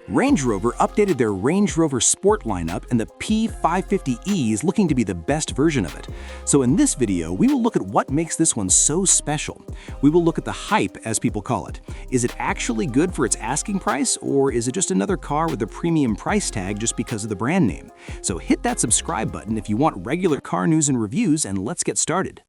Range Rover updated their Range Rover Sport lineup, and the P550e is looking to be the best version of it. So in this video, we will look at what makes this one so special. We will look at the hype, as people call it. Is it actually good for its asking price, or is it just another car with a premium price tag just because of the brand name? So hit that subscribe button if you want regular car news and reviews, and let's get started.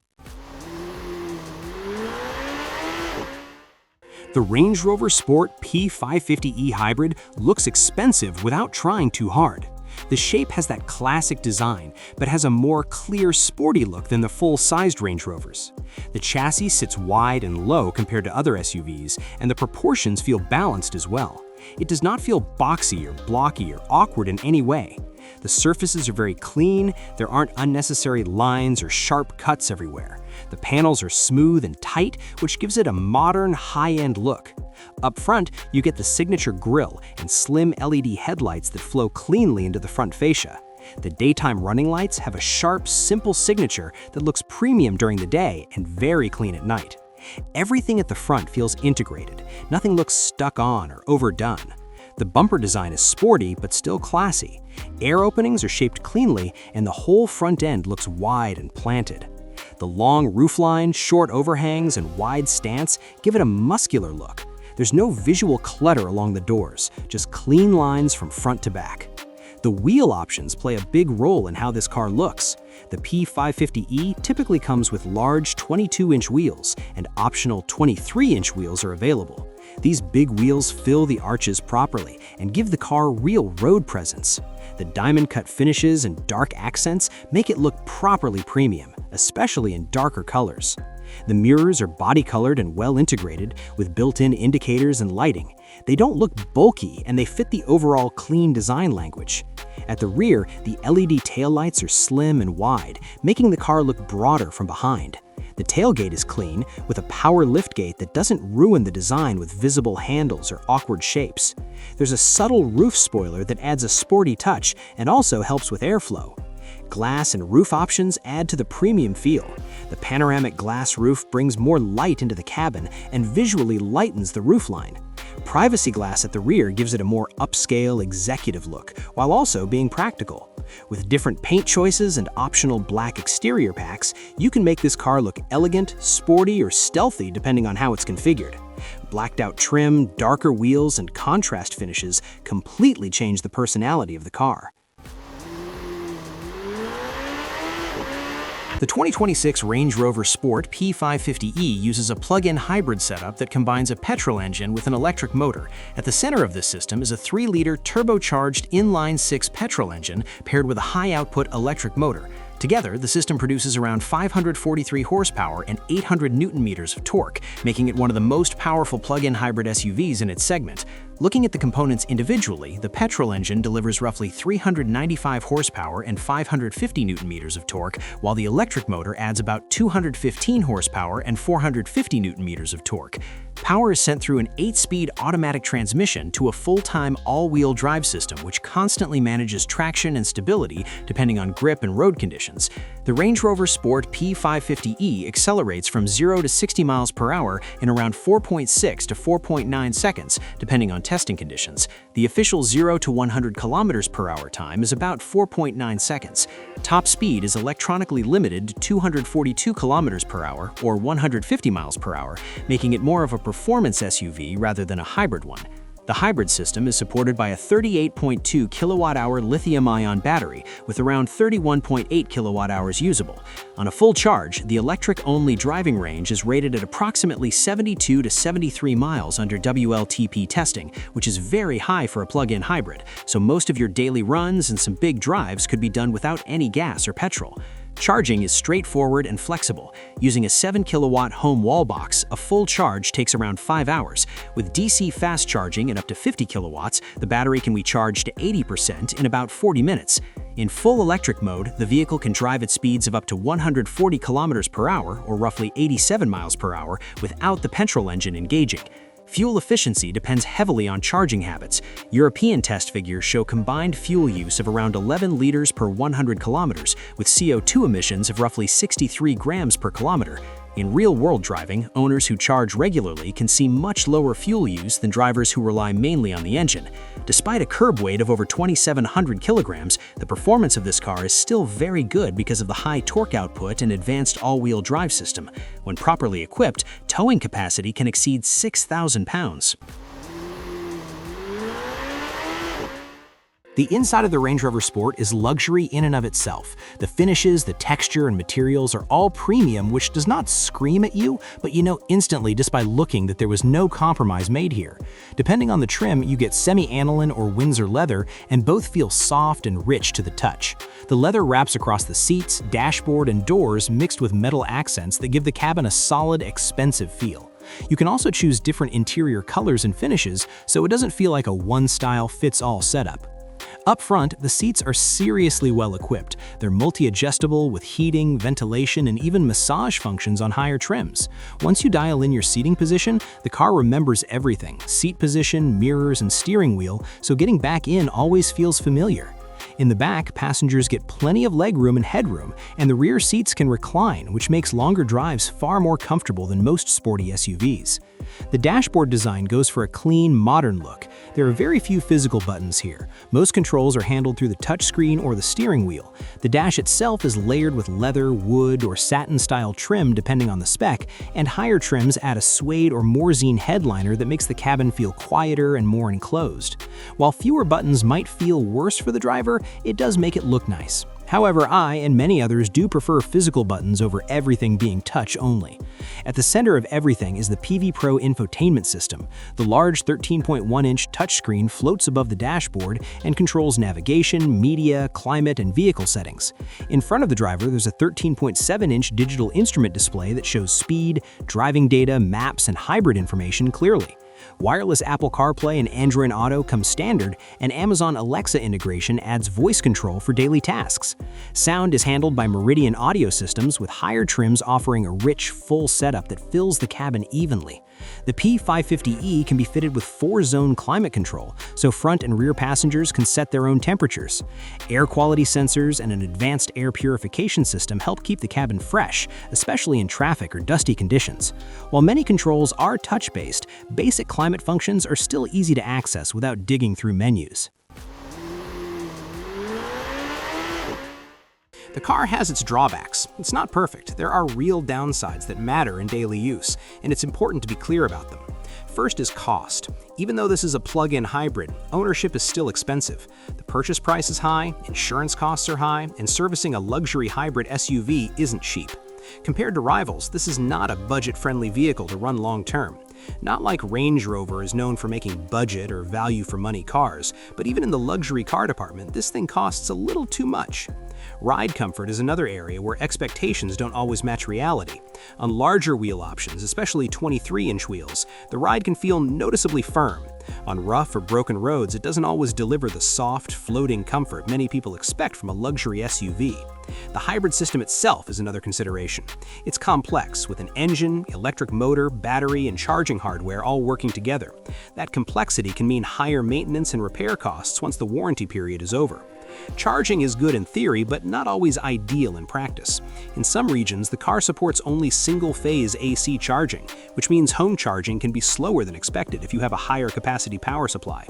The Range Rover Sport P550e Hybrid looks expensive without trying too hard. The shape has that classic design, but has a more clear, sporty look than the full-sized Range Rovers. The chassis sits wide and low compared to other SUVs, and the proportions feel balanced as well. It does not feel boxy or blocky or awkward in any way. The surfaces are very clean, there aren't unnecessary lines or sharp cuts everywhere. The panels are smooth and tight, which gives it a modern, high-end look. Up front, you get the signature grille and slim LED headlights that flow cleanly into the front fascia. The daytime running lights have a sharp, simple signature that looks premium during the day and very clean at night. Everything at the front feels integrated. Nothing looks stuck on or overdone. The bumper design is sporty but still classy. Air openings are shaped cleanly, and the whole front end looks wide and planted. The long roofline, short overhangs, and wide stance give it a muscular look. There's no visual clutter along the doors, just clean lines from front to back. The wheel options play a big role in how this car looks. The P550e typically comes with large 22-inch wheels, and optional 23-inch wheels are available. These big wheels fill the arches properly and give the car real road presence. The diamond-cut finishes and dark accents make it look properly premium, especially in darker colors. The mirrors are body-colored and well-integrated, with built-in indicators and lighting. They don't look bulky, and they fit the overall clean design language. At the rear, the LED taillights are slim and wide, making the car look broader from behind. The tailgate is clean, with a power liftgate that doesn't ruin the design with visible handles or awkward shapes. There's a subtle roof spoiler that adds a sporty touch and also helps with airflow. Glass and roof options add to the premium feel. The panoramic glass roof brings more light into the cabin and visually lightens the roofline. Privacy glass at the rear gives it a more upscale, executive look, while also being practical. With different paint choices and optional black exterior packs, you can make this car look elegant, sporty, or stealthy depending on how it's configured. Blacked-out trim, darker wheels, and contrast finishes completely change the personality of the car. The 2026 Range Rover Sport P550e uses a plug-in hybrid setup that combines a petrol engine with an electric motor. At the center of this system is a 3-liter turbocharged inline-6 petrol engine paired with a high-output electric motor. Together, the system produces around 543 horsepower and 800 newton-meters of torque, making it one of the most powerful plug-in hybrid SUVs in its segment. Looking at the components individually, the petrol engine delivers roughly 395 horsepower and 550 newton-meters of torque, while the electric motor adds about 215 horsepower and 450 newton-meters of torque. Power is sent through an 8-speed automatic transmission to a full-time all-wheel drive system which constantly manages traction and stability depending on grip and road conditions. The Range Rover Sport P550e accelerates from 0 to 60 miles per hour in around 4.6 to 4.9 seconds, depending on testing conditions. The official 0 to 100 kilometers per hour time is about 4.9 seconds. Top speed is electronically limited to 242 kilometers per hour or 150 miles per hour, making it more of a performance SUV rather than a hybrid one. The hybrid system is supported by a 38.2 kilowatt-hour lithium-ion battery with around 31.8 kilowatt-hours usable. On a full charge, the electric-only driving range is rated at approximately 72 to 73 miles under WLTP testing, which is very high for a plug-in hybrid, so most of your daily runs and some big drives could be done without any gas or petrol. Charging is straightforward and flexible. Using a 7-kilowatt home wall box, a full charge takes around 5 hours. With DC fast charging at up to 50 kilowatts, the battery can be charged to 80% in about 40 minutes. In full electric mode, the vehicle can drive at speeds of up to 140 kilometers per hour, or roughly 87 miles per hour, without the petrol engine engaging. Fuel efficiency depends heavily on charging habits. European test figures show combined fuel use of around 11 liters per 100 kilometers, with CO2 emissions of roughly 63 grams per kilometer. In real-world driving, owners who charge regularly can see much lower fuel use than drivers who rely mainly on the engine. Despite a curb weight of over 2,700 kilograms, the performance of this car is still very good because of the high torque output and advanced all-wheel drive system. When properly equipped, towing capacity can exceed 6,000 pounds. The inside of the Range Rover Sport is luxury in and of itself. The finishes, the texture, and materials are all premium, which does not scream at you, but you know instantly just by looking that there was no compromise made here. Depending on the trim, you get semi-aniline or Windsor leather, and both feel soft and rich to the touch. The leather wraps across the seats, dashboard, and doors mixed with metal accents that give the cabin a solid, expensive feel. You can also choose different interior colors and finishes, so it doesn't feel like a one-style-fits-all setup. Up front, the seats are seriously well equipped. They're multi-adjustable with heating, ventilation, and even massage functions on higher trims. Once you dial in your seating position, the car remembers everything: seat position, mirrors, and steering wheel, so getting back in always feels familiar. In the back, passengers get plenty of legroom and headroom, and the rear seats can recline, which makes longer drives far more comfortable than most sporty SUVs. The dashboard design goes for a clean, modern look. There are very few physical buttons here. Most controls are handled through the touchscreen or the steering wheel. The dash itself is layered with leather, wood, or satin-style trim depending on the spec, and higher trims add a suede or morzine headliner that makes the cabin feel quieter and more enclosed. While fewer buttons might feel worse for the driver, it does make it look nice. However, I and many others do prefer physical buttons over everything being touch only. At the center of everything is the PV Pro infotainment system. The large 13.1-inch touchscreen floats above the dashboard and controls navigation, media, climate, and vehicle settings. In front of the driver, there's a 13.7-inch digital instrument display that shows speed, driving data, maps, and hybrid information clearly. Wireless Apple CarPlay and Android Auto come standard, and Amazon Alexa integration adds voice control for daily tasks. Sound is handled by Meridian audio systems, with higher trims offering a rich, full setup that fills the cabin evenly. The P550e can be fitted with 4-zone climate control, so front and rear passengers can set their own temperatures. Air quality sensors and an advanced air purification system help keep the cabin fresh, especially in traffic or dusty conditions. While many controls are touch-based, basic climate functions are still easy to access without digging through menus. The car has its drawbacks. It's not perfect. There are real downsides that matter in daily use, and it's important to be clear about them. First is cost. Even though this is a plug-in hybrid, ownership is still expensive. The purchase price is high, insurance costs are high, and servicing a luxury hybrid SUV isn't cheap. Compared to rivals, this is not a budget-friendly vehicle to run long-term. Not like Range Rover is known for making budget or value-for-money cars, but even in the luxury car department, this thing costs a little too much. Ride comfort is another area where expectations don't always match reality. On larger wheel options, especially 23-inch wheels, the ride can feel noticeably firm. On rough or broken roads, it doesn't always deliver the soft, floating comfort many people expect from a luxury SUV. The hybrid system itself is another consideration. It's complex, with an engine, electric motor, battery, and charging hardware all working together. That complexity can mean higher maintenance and repair costs once the warranty period is over. Charging is good in theory, but not always ideal in practice. In some regions, the car supports only single-phase AC charging, which means home charging can be slower than expected if you have a higher capacity power supply.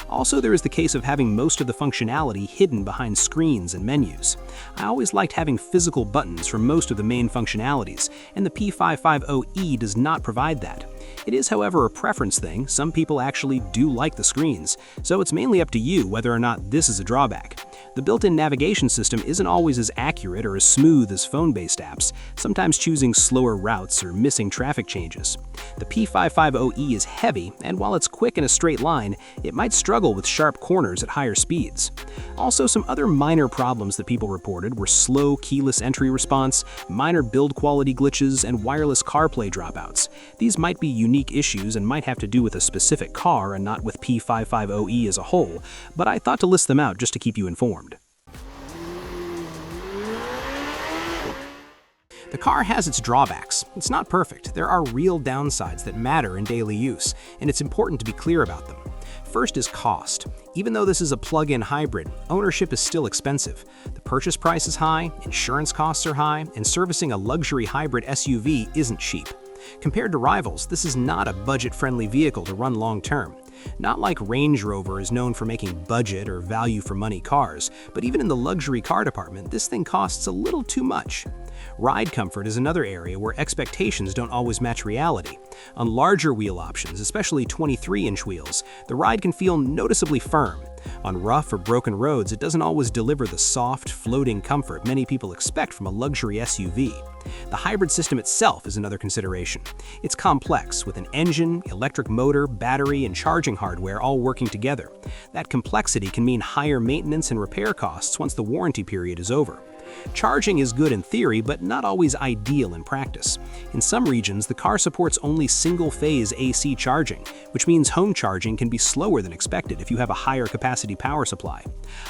Also, there is the case of having most of the functionality hidden behind screens and menus. I always liked having physical buttons for most of the main functionalities, and the P550e does not provide that. It is, however, a preference thing. Some people actually do like the screens, so it's mainly up to you whether or not this is a drawback. The built-in navigation system isn't always as accurate or as smooth as phone-based apps, sometimes choosing slower routes or missing traffic changes. The P550e is heavy, and while it's quick in a straight line, it might struggle with sharp corners at higher speeds. Also, some other minor problems that people reported were slow keyless entry response, minor build quality glitches, and wireless CarPlay dropouts. These might be unique issues and might have to do with a specific car and not with P550e as a whole, but I thought to list them out just to keep you informed. The car has its drawbacks. It's not perfect. There are real downsides that matter in daily use, and it's important to be clear about them. First is cost. Even though this is a plug-in hybrid, ownership is still expensive. The purchase price is high, insurance costs are high, and servicing a luxury hybrid SUV isn't cheap. Compared to rivals, this is not a budget-friendly vehicle to run long-term. Not like Range Rover is known for making budget or value-for-money cars, but even in the luxury car department, this thing costs a little too much. Ride comfort is another area where expectations don't always match reality. On larger wheel options, especially 23-inch wheels, the ride can feel noticeably firm. On rough or broken roads, it doesn't always deliver the soft, floating comfort many people expect from a luxury SUV. The hybrid system itself is another consideration. It's complex, with an engine, electric motor, battery, and charging hardware all working together. That complexity can mean higher maintenance and repair costs once the warranty period is over. Charging is good in theory, but not always ideal in practice. In some regions, the car supports only single-phase AC charging, which means home charging can be slower than expected if you have a higher capacity power supply.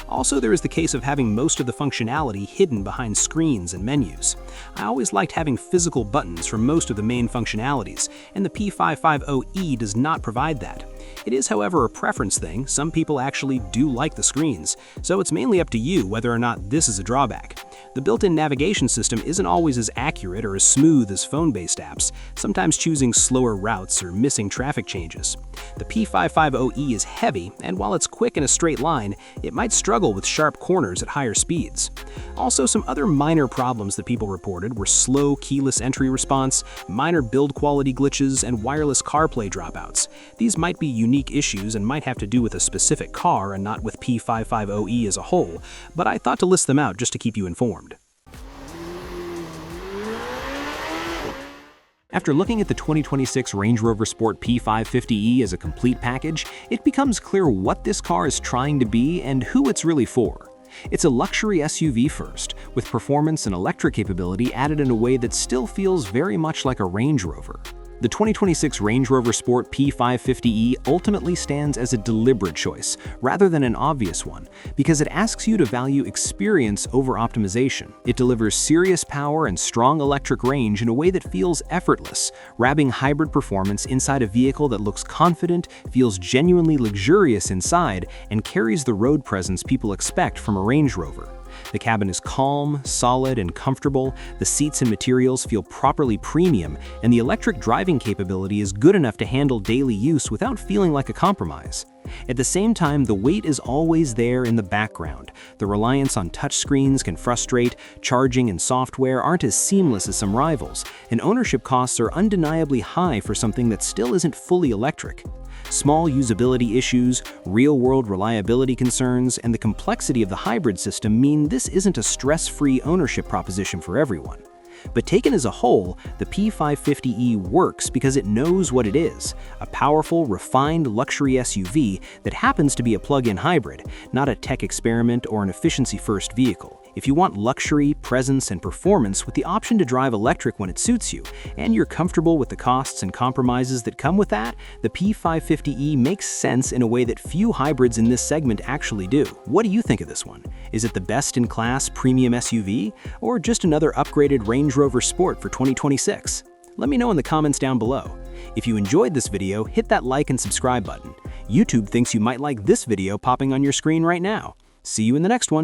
Also, there is the case of having most of the functionality hidden behind screens and menus. I always liked having physical buttons for most of the main functionalities, and the P550e does not provide that. It is, however, a preference thing. Some people actually do like the screens, so it's mainly up to you whether or not this is a drawback. The built-in navigation system isn't always as accurate or as smooth as phone-based apps, sometimes choosing slower routes or missing traffic changes. The P550e is heavy, and while it's quick in a straight line, it might struggle with sharp corners at higher speeds. Also, some other minor problems that people reported were slow keyless entry response, minor build quality glitches, and wireless CarPlay dropouts. These might be unique issues and might have to do with a specific car and not with P550e as a whole, but I thought to list them out just to keep you informed. After looking at the 2026 Range Rover Sport P550e as a complete package, it becomes clear what this car is trying to be and who it's really for. It's a luxury SUV first, with performance and electric capability added in a way that still feels very much like a Range Rover. The 2026 Range Rover Sport P550e ultimately stands as a deliberate choice, rather than an obvious one, because it asks you to value experience over optimization. It delivers serious power and strong electric range in a way that feels effortless, wrapping hybrid performance inside a vehicle that looks confident, feels genuinely luxurious inside, and carries the road presence people expect from a Range Rover. The cabin is calm, solid, and comfortable, the seats and materials feel properly premium, and the electric driving capability is good enough to handle daily use without feeling like a compromise. At the same time, the weight is always there in the background. The reliance on touchscreens can frustrate, charging and software aren't as seamless as some rivals, and ownership costs are undeniably high for something that still isn't fully electric. Small usability issues, real-world reliability concerns, and the complexity of the hybrid system mean this isn't a stress-free ownership proposition for everyone. But taken as a whole, the P550e works because it knows what it is, a powerful, refined luxury SUV that happens to be a plug-in hybrid, not a tech experiment or an efficiency-first vehicle. If you want luxury, presence, and performance with the option to drive electric when it suits you, and you're comfortable with the costs and compromises that come with that, the P550e makes sense in a way that few hybrids in this segment actually do. What do you think of this one? Is it the best-in-class premium SUV, or just another upgraded Range Rover Sport for 2026? Let me know in the comments down below. If you enjoyed this video, hit that like and subscribe button. YouTube thinks you might like this video popping on your screen right now. See you in the next one.